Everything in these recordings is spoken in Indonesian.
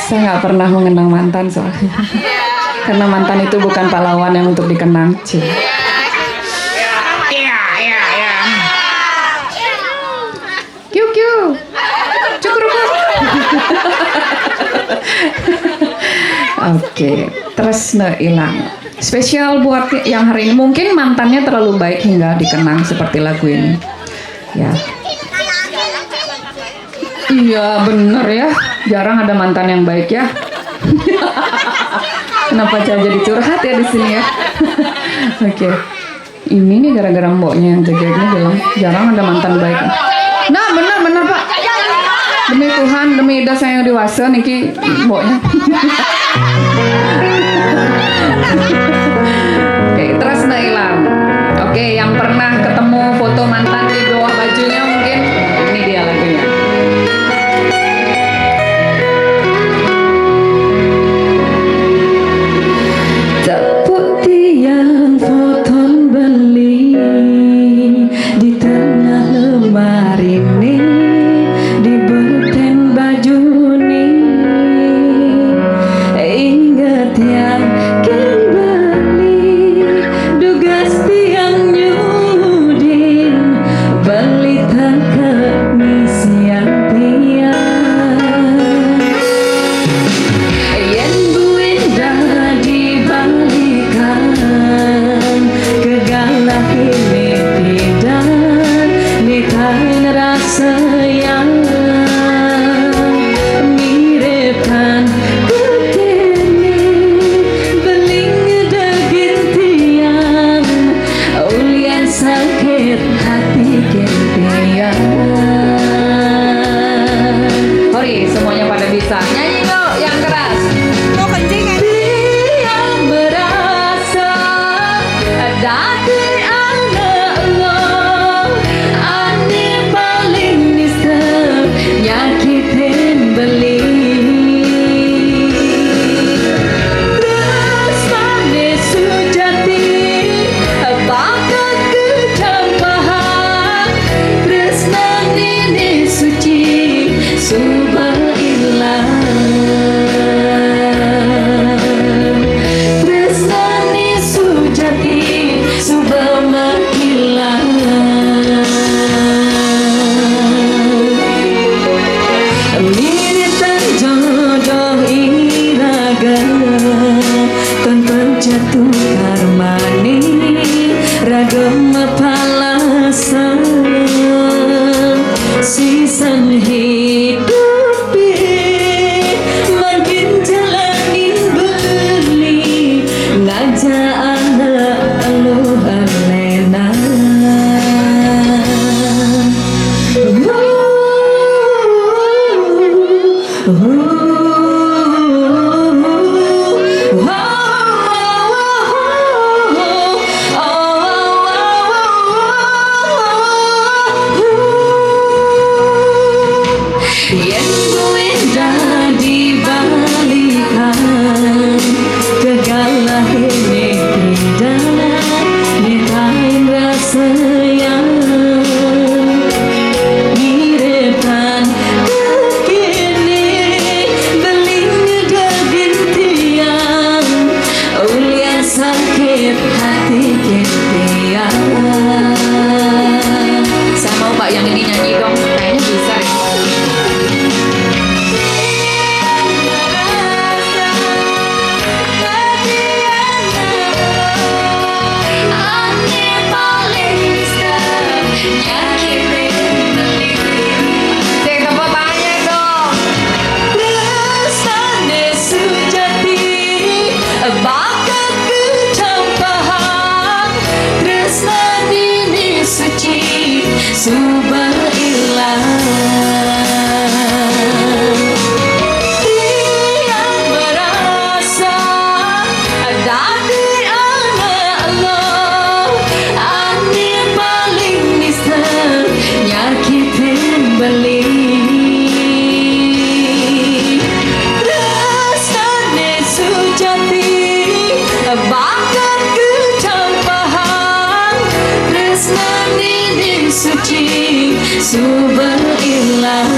Saya nggak pernah mengenang mantan soalnya. Karena mantan itu bukan pahlawan yang untuk dikenang. Cih. Kiu kiu. Cukur. Oke, terus hilang. Spesial buat yang hari ini. Mungkin mantannya terlalu baik hingga dikenang seperti lagu ini. Ya. Iya bener ya. Jarang ada mantan yang baik ya. Kenapa saya jadi curhat ya di sini ya? Oke. Ini nih gara-gara mboknya yang jegeknya bilang jarang ada mantan baik. Nah benar Pak. Demi Tuhan, demi ida saya yang dewasa niki mboknya. Oke, terus hilang. Oke, yang pernah ketemu foto mantan di bawah bajunya mungkin ini dia lagunya. Tepuk tiang foto beli di tengah lemari ini di beten baju ini. Ingat yang kembali dugas tiang nyudin beli tak misian tiang yen buindah dibalikan kegalah ini tidak nitain rasa yang miripkan kutini beling daging tiang ulian sakit hati kentian. Hori semuanya pada bisa nyanyi dong yang keras. Tiang merasa dati anak lo ane paling nista nyakitin beli. Terus manis sujati bakal kecampahan tresna ini suci subah ilang. Tresna ini sujati subah menghilang. Miritan jodoh iraga tonton jatuh karmani ragam palasan sisan hidup makin jalanin beli ngajak anak aluhan lena. Yang buindah dibalikan kegalah ini tidak nitain rasa yang miripkan kekini beling daging tiang ulian sakit hati kentian. Saya mau Pak yang ini nyanyi dong, kayaknya bisa. Bakal kecampahan tresna ini suci subah ilang. Tiang merasa dati anak lo ane paling nista nyakitin beli. Tresna sujati bakal kecampahan tresna ini suci subah ilang.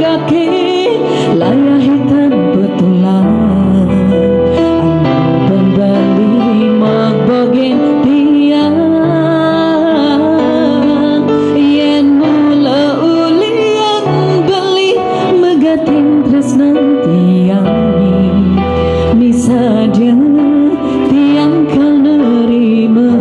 senggake layahitan betulan anu berbali magbogen tiang yen mula ulian beli megating tresnan tiang misaja tiang kal nerima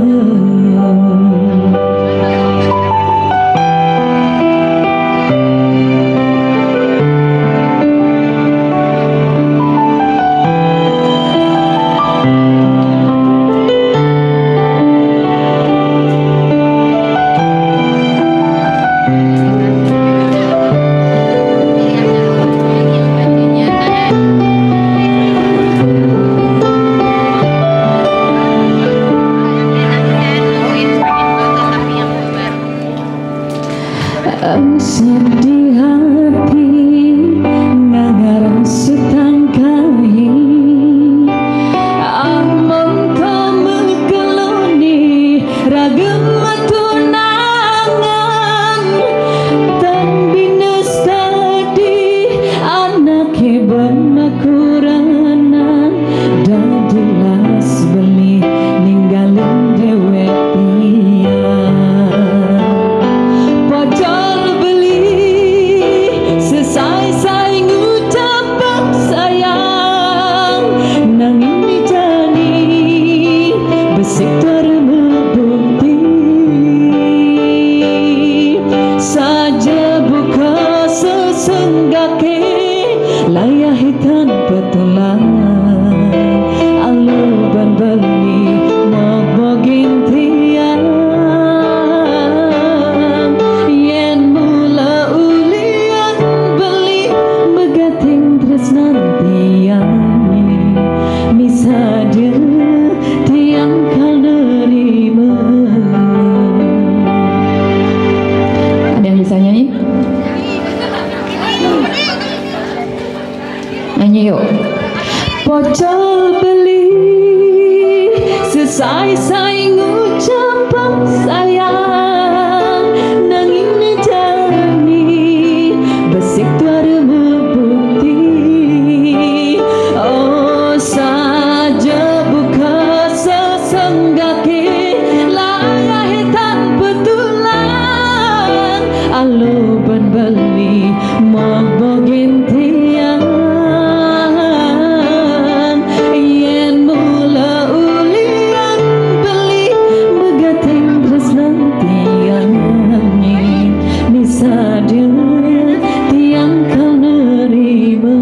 sedih hati ngarang setangkai amon kamu keloni ragam tunangan tang binas tadi anak hebat makuranan dadilas beli ninggalin dewek say ngucap sayang nanging dijani besik terbukti saja buka sesenggake layahitan betulan aluban beli magbogin tiang yen mula ulian beli megating tresnan tiang misaja tiang kal nerima. Ada yang bisa nyanyi? Nyanyi yuk. Pocol beli sesai-sai ngucap sayang nanging nejani besik tuara bukti oh saja buka sesenggake layahitan betulan aluban beli magbogin tiang yen mula ulian beli megating tresnan tiang misaja tiang kal nerima.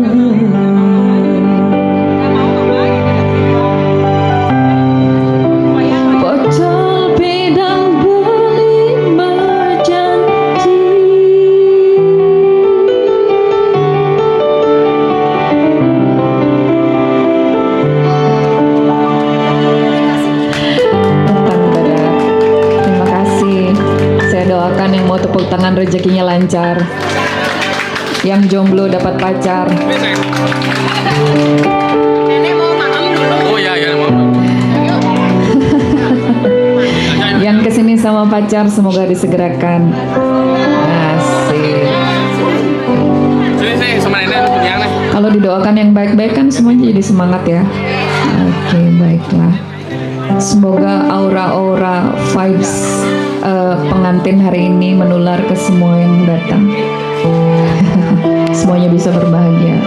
Pocol pedang beli berjanji tentang berat. Terima kasih. Saya doakan yang mau tepuk tangan rezekinya lancar, yang jomblo dapat pacar. Nenek mau makan dulu. Oh ya, mau. Yang kesini sama pacar semoga disegerakan. Asik. Sini sama nenek untuk yang nih. Kalau didoakan yang baik-baik kan semuanya jadi semangat ya. Oke, baiklah. Semoga aura-aura vibes pengantin hari ini menular ke semua yang datang. Semuanya bisa berbahagia.